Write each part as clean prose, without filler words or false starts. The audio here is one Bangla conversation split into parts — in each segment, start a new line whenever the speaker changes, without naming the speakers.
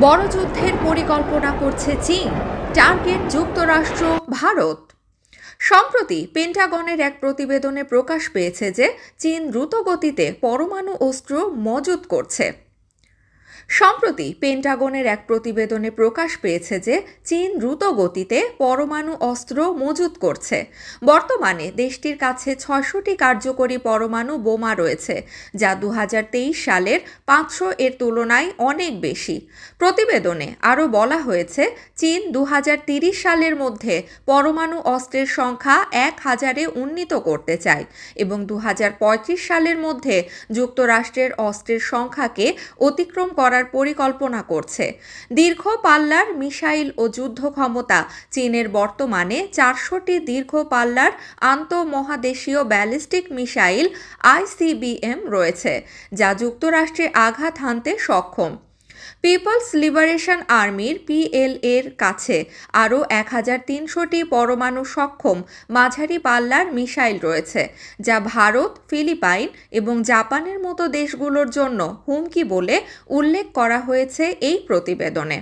বড় যুদ্ধের পরিকল্পনা করছে চীন, টার্গেট যুক্তরাষ্ট্র, ভারত। সম্প্রতি পেন্টাগনের এক প্রতিবেদনে প্রকাশ পেয়েছে যে চীন দ্রুতগতিতে পরমাণু অস্ত্র মজুত করছে। সম্প্রতি পেন্টাগনের এক প্রতিবেদনে প্রকাশ পেয়েছে যে চীন দ্রুত গতিতে পরমাণু অস্ত্র মজুত করছে। বর্তমানে দেশটির কাছে ৬০০টি কার্যকরী পরমাণু বোমা রয়েছে, যা ২০২৩ সালের ৫০০ এর তুলনায় অনেক বেশি। প্রতিবেদনে আরও বলা হয়েছে, চীন ২০৩০ সালের মধ্যে পরমাণু অস্ত্রের সংখ্যা ১,০০০-এ উন্নীত করতে চায় এবং ২০৩৫ সালের মধ্যে যুক্তরাষ্ট্রের অস্ত্রের সংখ্যাকে অতিক্রম করার পরিকল্পনা করছে। দীর্ঘ পাল্লার মিসাইল ও যুদ্ধ ক্ষমতা চীনের বর্তমানে ৪০০টি দীর্ঘ পাল্লার আন্তঃমহাদেশীয় ব্যালিস্টিক মিসাইল ICBM রয়েছে, যা যুক্তরাষ্ট্রে আঘাত হানতে সক্ষম। পিপলস লিবারেশন আর্মির PLA-র কাছে আরও ১,৩০০টি পরমাণু সক্ষম মাঝারি পাল্লার মিসাইল রয়েছে, যা ভারত, ফিলিপাইন এবং জাপানের মতো দেশগুলোর জন্য হুমকি বলে উল্লেখ করা হয়েছে এই প্রতিবেদনে।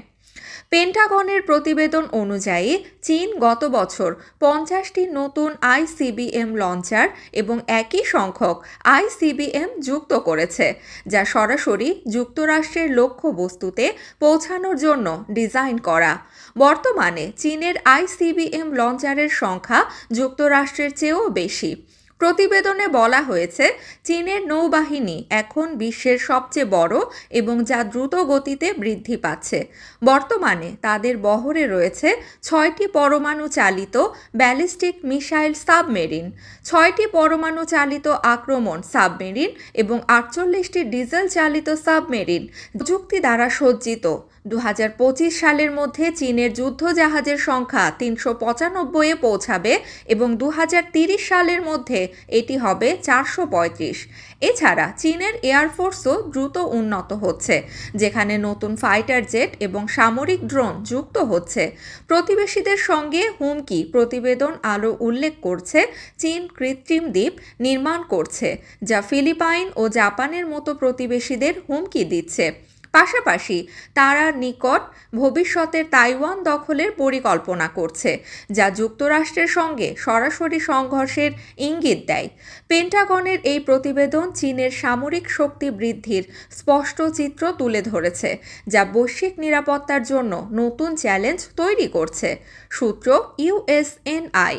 পেন্টাগনের প্রতিবেদন অনুযায়ী চীন গত বছর ৫০টি নতুন ICBM লঞ্চার এবং একই সংখ্যক ICBM যুক্ত করেছে, যা সরাসরি যুক্তরাষ্ট্রের লক্ষ্যবস্তুতে পৌঁছানোর জন্য ডিজাইন করা। বর্তমানে চীনের ICBM লঞ্চারের সংখ্যা যুক্তরাষ্ট্রের চেয়েও বেশি। প্রতিবেদনে বলা হয়েছে, চীনের নৌবাহিনী এখন বিশ্বের সবচেয়ে বড় এবং যা দ্রুত গতিতে বৃদ্ধি পাচ্ছে। বর্তমানে তাদের বহরে রয়েছে ৬টি পরমাণু চালিত ব্যালিস্টিক মিসাইল সাবমেরিন, ৬টি পরমাণু চালিত আক্রমণ সাবমেরিন এবং ৪৮টি ডিজেল চালিত সাবমেরিন প্রযুক্তি দ্বারা সজ্জিত। ২০২৫ সালের মধ্যে চীনের যুদ্ধজাহাজের সংখ্যা ৩৯৫-এ পৌঁছাবে এবং ২০৩০ সালের মধ্যে এটি হবে ৪৩৫। এছাড়া চীনের এয়ারফোর্সও দ্রুত উন্নত হচ্ছে, যেখানে নতুন ফাইটার জেট এবং সামরিক ড্রোন যুক্ত হচ্ছে। প্রতিবেশীদের সঙ্গে হুমকি প্রতিবেদন আরও উল্লেখ করছে, চীন কৃত্রিম দ্বীপ নির্মাণ করছে, যা ফিলিপাইন ও জাপানের মতো প্রতিবেশীদের হুমকি দিচ্ছে। পাশাপাশি তারা নিকট ভবিষ্যতের তাইওয়ান দখলের পরিকল্পনা করছে, যা যুক্তরাষ্ট্রের সঙ্গে সরাসরি সংঘর্ষের ইঙ্গিত দেয়। পেন্টাগনের এই প্রতিবেদন চীনের সামরিক শক্তি বৃদ্ধির স্পষ্ট চিত্র তুলে ধরেছে, যা বৈশ্বিক নিরাপত্তার জন্য নতুন চ্যালেঞ্জ তৈরি করছে। সূত্র USNI।